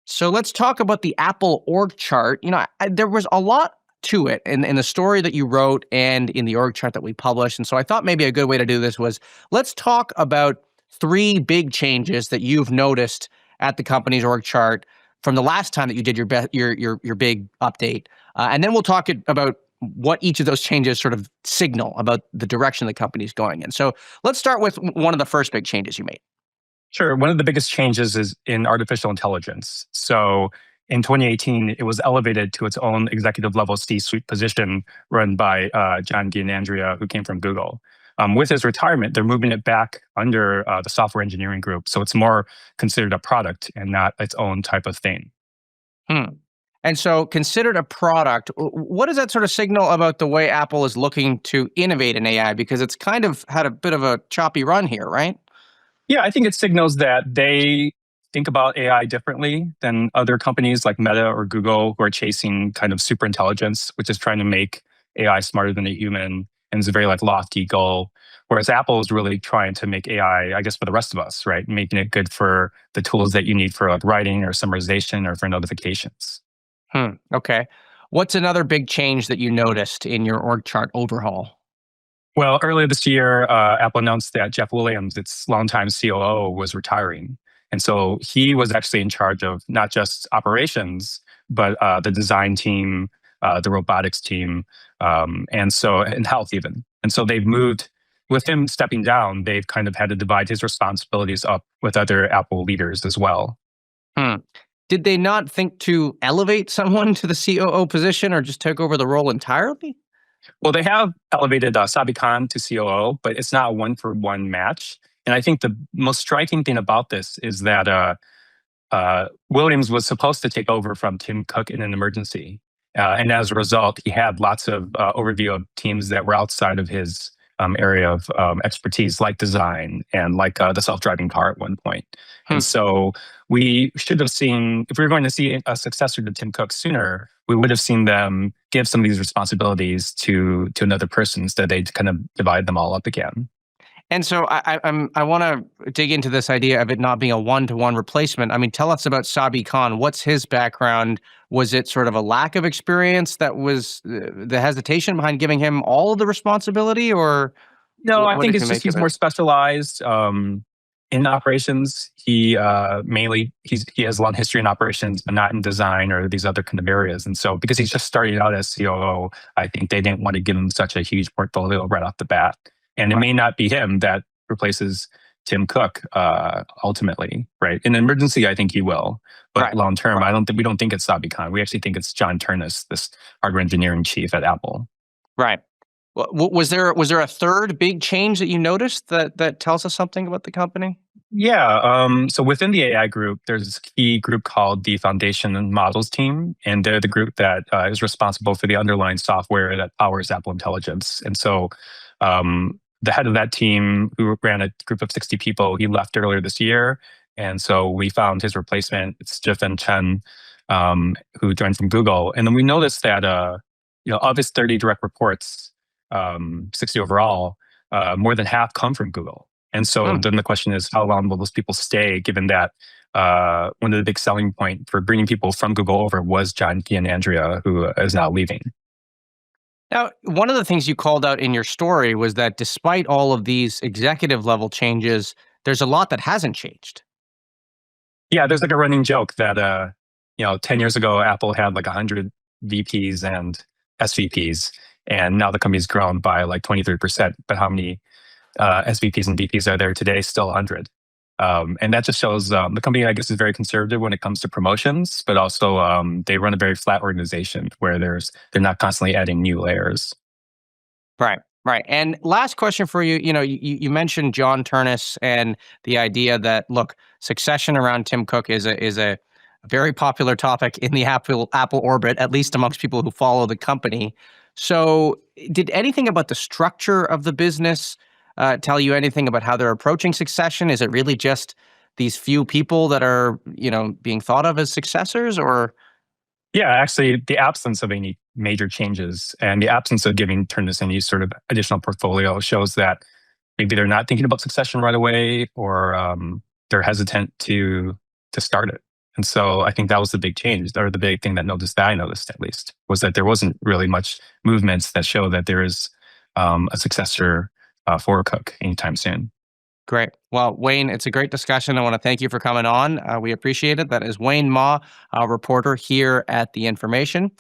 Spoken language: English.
So let's talk about the Apple org chart. There was a lot to it in the story that you wrote and in the org chart that we published. And so I thought maybe a good way to do this was let's talk about three big changes that you've noticed at the company's org chart from the last time that you did your big update. And then we'll talk about what each of those changes sort of signal about the direction the company's going in. So let's start with one of the first big changes you made. Sure. One of the biggest changes is in artificial intelligence. So in 2018, it was elevated to its own executive level C-suite position run by John Giannandrea, who came from Google. With his retirement, they're moving it back under the software engineering group. So it's more considered a product and not its own type of thing. And so considered a product, what does that sort of signal about the way Apple is looking to innovate in AI? Because it's kind of had a bit of a choppy run here, right? Yeah, I think it signals that they think about AI differently than other companies like Meta or Google who are chasing kind of super intelligence, which is trying to make AI smarter than a human. And it's a very lofty goal. Whereas Apple is really trying to make AI, I guess, for the rest of us, right? Making it good for the tools that you need for writing or summarization or for notifications. Okay. What's another big change that you noticed in your org chart overhaul? Well, earlier this year, Apple announced that Jeff Williams, its longtime COO, was retiring. And so he was actually in charge of not just operations, but the design team, the robotics team, and health even. And so they've moved, with him stepping down, they've kind of had to divide his responsibilities up with other Apple leaders as well. Hmm. Did they not think to elevate someone to the COO position or just take over the role entirely? Well, they have elevated Sabi Khan to COO, but it's not a one-for-one match. And I think the most striking thing about this is that Williams was supposed to take over from Tim Cook in an emergency. And as a result, he had lots of overview of teams that were outside of his area of expertise, like design and like the self-driving car at one point. And so we should have seen, if we were going to see a successor to Tim Cook sooner, we would have seen them give some of these responsibilities to another person instead they'd kind of divide them all up again. And so I want to dig into this idea of it not being a one-to-one replacement. I mean, tell us about Sabi Khan. What's his background? Was it sort of a lack of experience that was the hesitation behind giving him all of the responsibility, or No, I what think did it's you just make of he's it? more specialized in operations. He he has a long history in operations, but not in design or these other kind of areas. And so, because he's just starting out as COO, I think they didn't want to give him such a huge portfolio right off the bat. And it may not be him that replaces Tim Cook ultimately, right? In an emergency, I think he will, but long term, we don't think it's Sabi Khan. We actually think it's John Turnus, this hardware engineering chief at Apple. Right. Was there a third big change that you noticed that tells us something about the company? Yeah. So within the AI group, there's this key group called the Foundation and Models team, and they're the group that is responsible for the underlying software that powers Apple Intelligence. And so the head of that team, who ran a group of 60 people, he left earlier this year. And so we found his replacement. It's Jifen Chen, who joined from Google. And then we noticed that of his 30 direct reports, 60 overall, more than half come from Google. And so then the question is, how long will those people stay, given that one of the big selling point for bringing people from Google over was John Giannandrea, who is now leaving. Now, one of the things you called out in your story was that despite all of these executive level changes, there's a lot that hasn't changed. Yeah, there's like a running joke that 10 years ago, Apple had like 100 VPs and SVPs, and now the company's grown by like 23%. But how many SVPs and VPs are there today? Still 100. And that just shows the company, I guess, is very conservative when it comes to promotions, but also they run a very flat organization where they're not constantly adding new layers. Right, right. And last question for you. You mentioned John Turnus and the idea that, look, succession around Tim Cook is a very popular topic in the Apple orbit, at least amongst people who follow the company. So, did anything about the structure of the business tell you anything about how they're approaching succession? Is it really just these few people that are, being thought of as successors, or? Yeah, actually, the absence of any major changes and the absence of giving Turnus any sort of additional portfolio shows that maybe they're not thinking about succession right away, or they're hesitant to start it. And so I think that was the big change, or the big thing that I noticed at least, was that there wasn't really much movements that show that there is a successor for Cook anytime soon. Great. Well, Wayne, it's a great discussion. I want to thank you for coming on. We appreciate it. That is Wayne Ma, a reporter here at The Information.